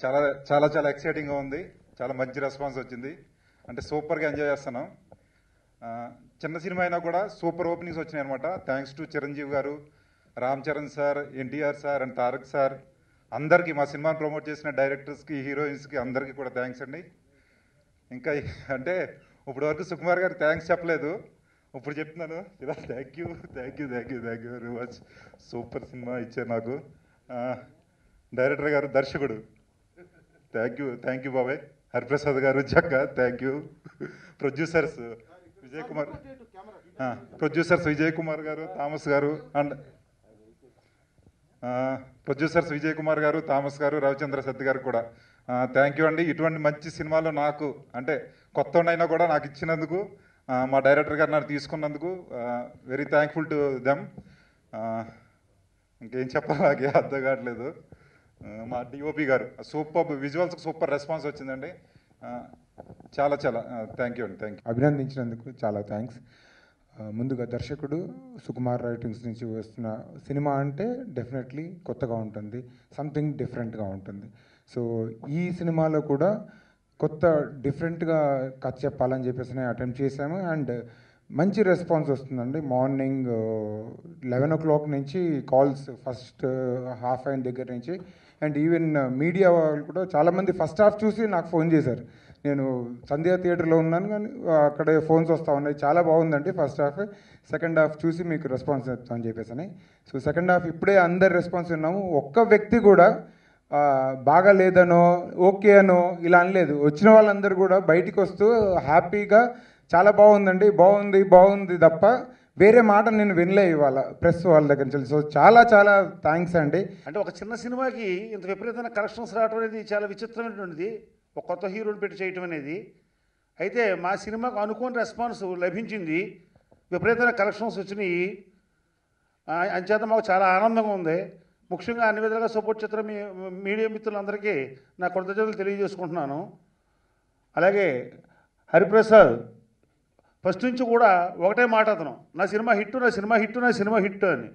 చాలా చాలా చాలా ఎక్సైటింగ్గా ఉంది. చాలా మంచి రెస్పాన్స్ వచ్చింది. అంటే సూపర్గా ఎంజాయ్ చేస్తున్నాం. చిన్న సినిమా అయినా కూడా సూపర్ ఓపెనింగ్స్ వచ్చినాయి అనమాట. థ్యాంక్స్ టు చిరంజీవి గారు, Ram Charan sir, NTR sir and Tarak sir, అందరికీ మా సినిమాని ప్రమోట్ చేసిన డైరెక్టర్స్కి, హీరోయిన్స్కి అందరికీ కూడా థ్యాంక్స్ అండి. ఇంకా అంటే ఇప్పుడు వరకు సుకుమార్ గారికి థ్యాంక్స్ చెప్పలేదు, ఇప్పుడు చెప్తున్నాను. ఇలా thank you very much. Super cinema ఇచ్చారు నాకు. డైరెక్టర్ గారు, దర్శకుడు థ్యాంక్ యూ బాబాయ్. Hariprasad garu, Jakka thank you. Producers Vijay Kumar garu, Thomas గారు అండ్ థామస్ గారు, రవిచంద్ర సత్య గారు కూడా థ్యాంక్ యూ అండి. ఇటువంటి మంచి సినిమాలు నాకు అంటే కొత్త అయినా కూడా నాకు ఇచ్చినందుకు, మా డైరెక్టర్ గారు నాకు తీసుకున్నందుకు వెరీ థ్యాంక్ఫుల్ టు దెమ్. ఇంకేం చెప్పాలి నాకే అర్థం కావట్లేదు. మా డిఓపి గారు సూపర్ విజువల్స్కి సూపర్ రెస్పాన్స్ వచ్చిందండి. చాలా చాలా థ్యాంక్ యూ అండి. Thank you. అభినందించినందుకు చాలా థ్యాంక్స్. ముందుగా దర్శకుడు సుకుమార్ రైటింగ్స్ నుంచి వస్తున్న సినిమా అంటే డెఫినెట్లీ కొత్తగా ఉంటుంది, సంథింగ్ డిఫరెంట్గా ఉంటుంది. సో ఈ సినిమాలో కూడా కొత్త డిఫరెంట్గా కథ చెప్పాలని చెప్పేసి అటెంప్ట్ చేశాము అండ్ మంచి రెస్పాన్స్ వస్తుందండి. మార్నింగ్ 11 o'clock నుంచి కాల్స్ ఫస్ట్ హాఫ్ అయిన దగ్గర నుంచి అండ్ ఈవెన్ మీడియా వాళ్ళు కూడా చాలామంది ఫస్ట్ హాఫ్ చూసి నాకు ఫోన్ చేశారు. నేను సంధ్యా థియేటర్లో ఉన్నాను కానీ అక్కడే ఫోన్స్ వస్తూ ఉన్నాయి, చాలా బాగుందండి ఫస్ట్ హాఫ్, సెకండ్ హాఫ్ చూసి మీకు రెస్పాన్స్ చెప్తామని చెప్పేసి. సో సెకండ్ హాఫ్ ఇప్పుడే అందరు రెస్పాన్స్ విన్నాము. ఒక్క వ్యక్తి కూడా బాగా లేదనో ఓకే అనో ఇలా అనలేదు. వచ్చిన వాళ్ళందరూ కూడా బయటికి వస్తూ హ్యాపీగా చాలా బాగుందండి, బాగుంది తప్ప వేరే మాట నేను వినలే ఇవాళ ప్రెస్ వాళ్ళ దగ్గర నుంచి. సో చాలా చాలా థ్యాంక్స్ అండి. అంటే ఒక చిన్న సినిమాకి ఇంత విపరీతమైన కలెక్షన్స్ రావడం అనేది చాలా విచిత్రమైనటువంటిది, ఒక కొత్త హీరోని పెట్టి చేయటం అనేది. అయితే మా సినిమాకు అనుకోని రెస్పాన్స్ లభించింది, విపరీతమైన కలెక్షన్స్ వచ్చినాయి. అంచేత మాకు చాలా ఆనందంగా ఉంది. ముఖ్యంగా అన్ని విధాలుగా సపోర్ట్ చేస్తున్న మీడియా మిత్రులందరికీ నా కృతజ్ఞతలు తెలియజేసుకుంటున్నాను. అలాగే హరిప్రసాద్ ఫస్ట్ నుంచి కూడా ఒకటే మాట, అతను నా సినిమా హిట్ అని.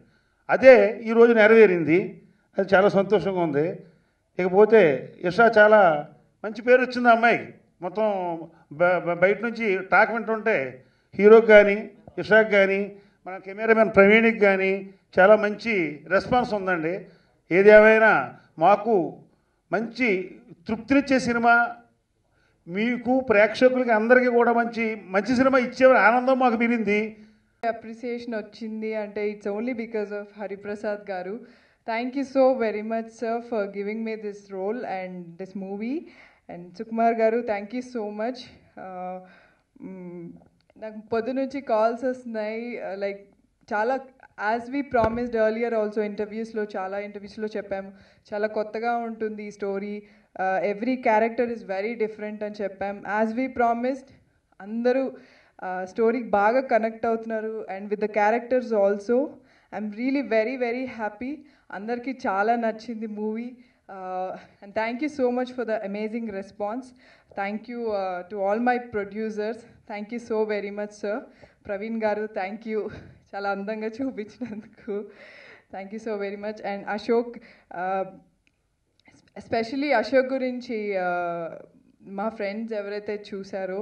అదే ఈరోజు నెరవేరింది, అది చాలా సంతోషంగా ఉంది. ఇకపోతే ఇషా చాలా మంచి పేరు వచ్చింది అమ్మాయికి. మొత్తం బయట నుంచి టాక్ వింటుంటే హీరోకి కానీ, ఇషాకి కానీ, మన కెమెరామెన్ ప్రవీణ్కి కానీ చాలా మంచి రెస్పాన్స్ ఉందండి. ఏదేమైనా మాకు మంచి తృప్తినిచ్చే సినిమా, మీకు ప్రేక్షకులకి అందరికీ కూడా మంచి సినిమా ఇచ్చే ఆనందం మాకు మిగిలింది. అప్రిసియేషన్ వచ్చింది అంటే it's only because of Hariprasad garu. Thank you so very much sir for giving me this role and this movie. And Sukumar garu thank you so much. నాకు పొద్దు నుంచి కాల్స్ వస్తున్నాయి, లైక్ చాలా as we promised earlier also చాలా ఇంటర్వ్యూస్లో చెప్పాము, చాలా కొత్తగా ఉంటుంది ఈ story, every character is very different అని చెప్పాం. యాజ్ వీ ప్రామిస్డ్ అందరూ స్టోరీకి బాగా కనెక్ట్ అవుతున్నారు and with the characters also. I'm really very happy. అందరికీ చాలా నచ్చింది movie. And thank you so much for the amazing response. Thank you to all my producers. Thank you so very much, sir. Praveen garu, thank you. Chala andanga chupichinanduku. Thank you so very much. And Ashok, especially Ashok gurinchi మా friends ఎవరైతే చూసారో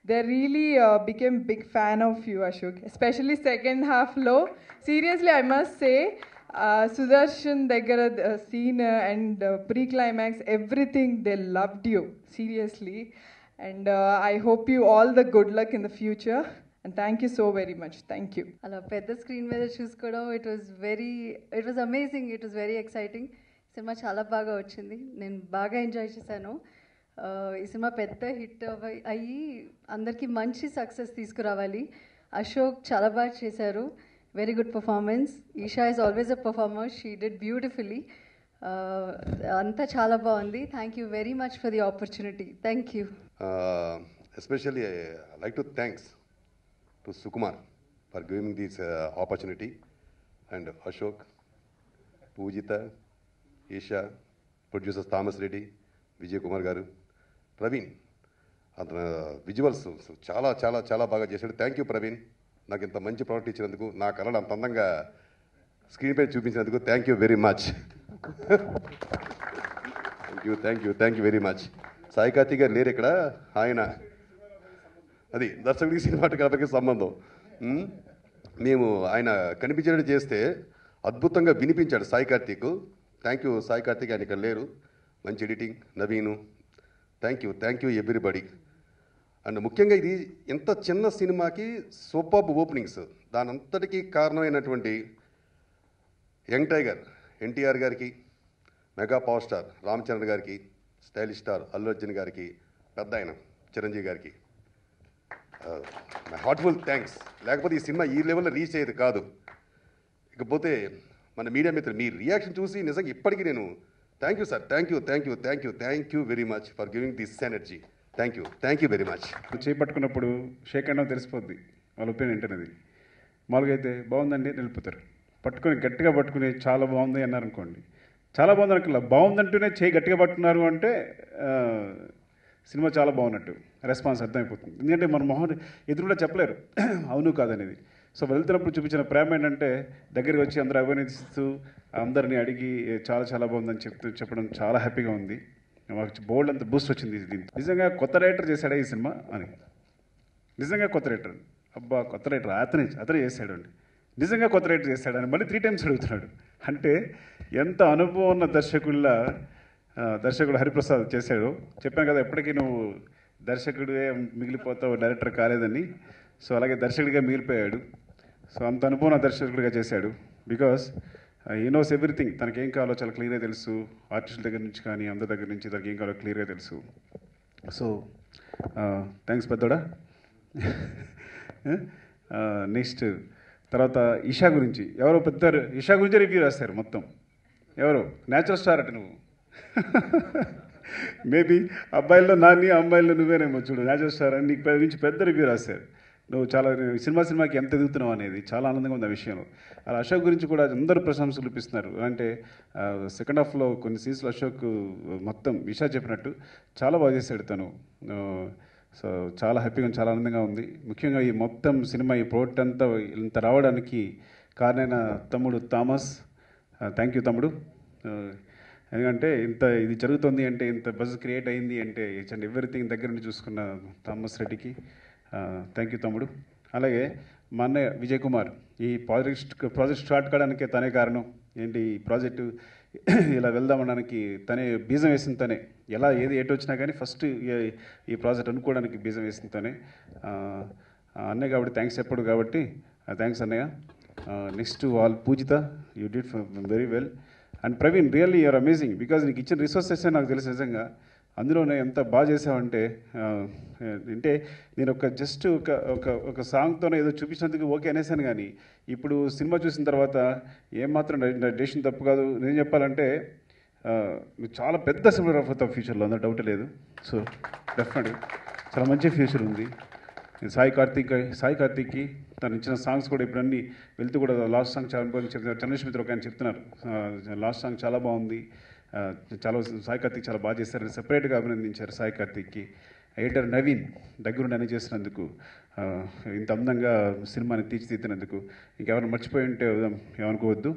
they really became big fan of you, Ashok. Especially second half లో. Seriously, I must say, Sudarshan Daggara scene and pre-climax, everything, they loved you, seriously. And I hope you all the good luck in the future. And thank you so very much. Thank you. అలా పెద్ద screen మీద చూసుకోవడం it was amazing, it was very exciting. Cinema చాలా బాగా వచ్చింది, నేను బాగా enjoy చేశాను. ఈ సినిమా పెద్ద హిట్ అయ్యి అందరికీ మంచి సక్సెస్ తీసుకురావాలి. అశోక్ చాలా బాగా చేశారు, very good performance. Esha is always a performer, she did beautifully. అంతా చాలా బాగుంది. Thank you very much for the opportunity. Thank you. Especially I like to thanks to Sukumar for giving me this opportunity, and Ashok, Pujita, Isha, producers Thomas Reddy, Vijay Kumar garu, Praveen, అతను visuals చాలా చాలా చాలా బాగా చేశాడు. Thank you Praveen, నాకు ఇంత మంచి product ఇచ్చినందుకు, నా కళను అంత అందంగా స్క్రీన్ పై చూపించినందుకు thank you very much. Thank you very much. Sai Karthik garu లేరు ఇక్కడ. ఆయన అది దర్శకుడికి సినిమాటోగ్రాఫర్కి సంబంధం. మేము ఆయన కనిపించేటట్టు చేస్తే అద్భుతంగా వినిపించాడు సాయి కార్తిక్. థ్యాంక్ యూ సాయి కార్తిక్, ఆయన ఇక్కడ లేరు. మంచి editing Naveen. Thank you everybody. And ముఖ్యంగా ఇది ఇంత చిన్న సినిమాకి సూపర్బ్ ఓపెనింగ్స్, దానంతటికీ కారణమైనటువంటి యంగ్ టైగర్ ఎన్టీఆర్ గారికి, mega power star Ram Charan గారికి, స్టైలిష్ స్టార్ అల్లు అర్జున్ గారికి, పెద్ద ఆయన చిరంజీవి గారికి మై హార్ట్ఫుల్ థ్యాంక్స్. లేకపోతే ఈ సినిమా ఈ లెవెల్లో రీచ్ అయ్యేది కాదు. ఇకపోతే మన మీడియా మిత్రులు మీ రియాక్షన్ చూసి నిజంగా ఇప్పటికీ నేను thank you sir, thank you very much for giving this energy. Thank you very much. చేపట్టుకున్నప్పుడు షేక్ హ్యాండ్ తెలిసిపోద్ది వాళ్ళ ఒపీనియన్ ఏంటనేది. మామూలుగా అయితే బాగుందండి నిలుపుతారు, పట్టుకొని గట్టిగా పట్టుకుని చాలా బాగుంది అన్నారు అనుకోండి, చాలా బాగుంది అనుకోలే, బాగుందంటూనే చేయి గట్టిగా పట్టుకున్నారు అంటే సినిమా చాలా బాగున్నట్టు రెస్పాన్స్ అర్థమైపోతుంది. ఎందుకంటే మన మొహం ఎదురుగా చెప్పలేరు అవును కాదనేది. సో వెళ్తున్నప్పుడు చూపించిన ప్రేమ ఏంటంటే దగ్గరికి వచ్చి అందరూ అభినందిస్తూ అందరినీ అడిగి చాలా బాగుందని చెప్పడం చాలా హ్యాపీగా ఉంది. మాకు బోల్డ్ అంత బూస్ట్ వచ్చింది దీంతో. నిజంగా కొత్త రైటర్ చేశాడా ఈ సినిమా అని, నిజంగా కొత్త రైటర్, అబ్బా కొత్త రైటర్ అతనే చేశాడు అండి, నిజంగా కొత్త రైటర్ చేశాడని మళ్ళీ 3 times అడుగుతున్నాడు. అంటే ఎంత అనుభవం ఉన్న దర్శకుడు హరిప్రసాద్ చేశాడు. చెప్పాను కదా ఎప్పటికీ నువ్వు దర్శకుడే మిగిలిపోతావు, డైరెక్టర్ కాలేదని. సో అలాగే దర్శకుడిగా మిగిలిపోయాడు. సో అంత అనుభవం దర్శకుడిగా చేశాడు. బికాస్ ఈ నోస్ ఎవ్రీథింగ్, తనకి ఏం కావాలో చాలా క్లియర్గా తెలుసు. ఆర్టిస్టుల దగ్గర నుంచి కానీ అందరి దగ్గర నుంచి తనకి ఏం కావాలో క్లియర్గా తెలుసు. సో థ్యాంక్స్ పెద్దోడా. నెక్స్ట్ తర్వాత ఈషా గురించి ఎవరో ఈషా గురించి రివ్యూ రాస్తారు మొత్తం. ఎవరు న్యాచురల్ స్టార్ అంటే నువ్వు మేబీ అబ్బాయిల్లో నాని, అమ్మాయిల్లో నువ్వేనేమో చూడు న్యాచురల్ స్టార్ అని నీకు గురించి పెద్ద రివ్యూ రాశారు. నువ్వు చాలా సినిమాకి ఎంత ఎదుగుతున్నావు అనేది చాలా ఆనందంగా ఉంది ఆ విషయంలో. అలా అశోక్ గురించి కూడా అందరూ ప్రశంసలు చూపిస్తున్నారు. అంటే సెకండ్ హాఫ్లో కొన్ని సీన్స్లో అశోక్ మొత్తం విషా చెప్పినట్టు చాలా బాగా చేశాడు తను. సో చాలా హ్యాపీగా చాలా ఆనందంగా ఉంది. ముఖ్యంగా ఈ మొత్తం సినిమా ఈ ప్రోడక్ట్ అంతా ఇంత రావడానికి కారణమైన తమ్ముడు థామస్, థ్యాంక్ యూ తమ్ముడు. ఎందుకంటే ఇది జరుగుతుంది అంటే, ఇంత బజ్ క్రియేట్ అయింది అంటే ఈచ్ అండ్ ఎవ్రీథింగ్ దగ్గర నుండి చూసుకున్న థామస్ రెడ్డికి థ్యాంక్ యూ తమ్ముడు. అలాగే మా అన్నయ్య విజయ్ కుమార్, ఈ ప్రాజెక్ట్ స్టార్ట్ కావడానికి తనే కారణం. ఏంటి ఈ ప్రాజెక్టు ఇలా వెళ్దామనడానికి తనే బీజం వేసిన తనే. ఎలా ఏది ఎటు వచ్చినా కానీ ఫస్ట్ ఈ ప్రాజెక్ట్ అనుకోవడానికి బీజం వేసిన తనే అన్నయ్య. కాబట్టి థ్యాంక్స్ చెప్పడు కాబట్టి థ్యాంక్స్ అన్నయ్య. Next Poojitha, you did very well. And Praveen, really you're amazing. Because నీకు ఇచ్చిన రిసోర్సెస్ నాకు తెలుసు నిజంగా. అందులోనే ఎంత బాగా చేసావంటే, అంటే నేను జస్ట్ ఒక సాంగ్తోనే ఏదో చూపించినందుకు ఓకే అనేసాను. కానీ ఇప్పుడు సినిమా చూసిన తర్వాత ఏమాత్రం డెసిషన్ తప్పు కాదు. నేను చెప్పాలంటే నువ్వు చాలా పెద్ద సినిమాగ్రాఫర్ అవుతావు ఫ్యూచర్లో, అందులో డౌట్ లేదు. సో డెఫినెట్గా చాలా మంచి ఫ్యూచర్ ఉంది. సాయి కార్తిక్కి తను ఇచ్చిన సాంగ్స్ కూడా ఇప్పుడు అన్నీ వెళ్తూ కూడా లాస్ట్ సాంగ్ చాలా బాగుంది చెప్తున్నారు. చంద్రశేఖర్ ఒక ఆయన చెప్తున్నారు లాస్ట్ సాంగ్ చాలా బాగుంది, చాలా సాయి కార్తిక్ చాలా బాగా చేశారని సెపరేట్గా అభినందించారు సాయి కార్తిక్కి. ఎడిటర్ నవీన్ దగ్గరుండి అని చేసినందుకు, ఇంత అందంగా సినిమాని తీర్చిదిద్దినందుకు. ఇంకెవరైనా మర్చిపోయి ఉంటే ఏమనుకోవద్దు.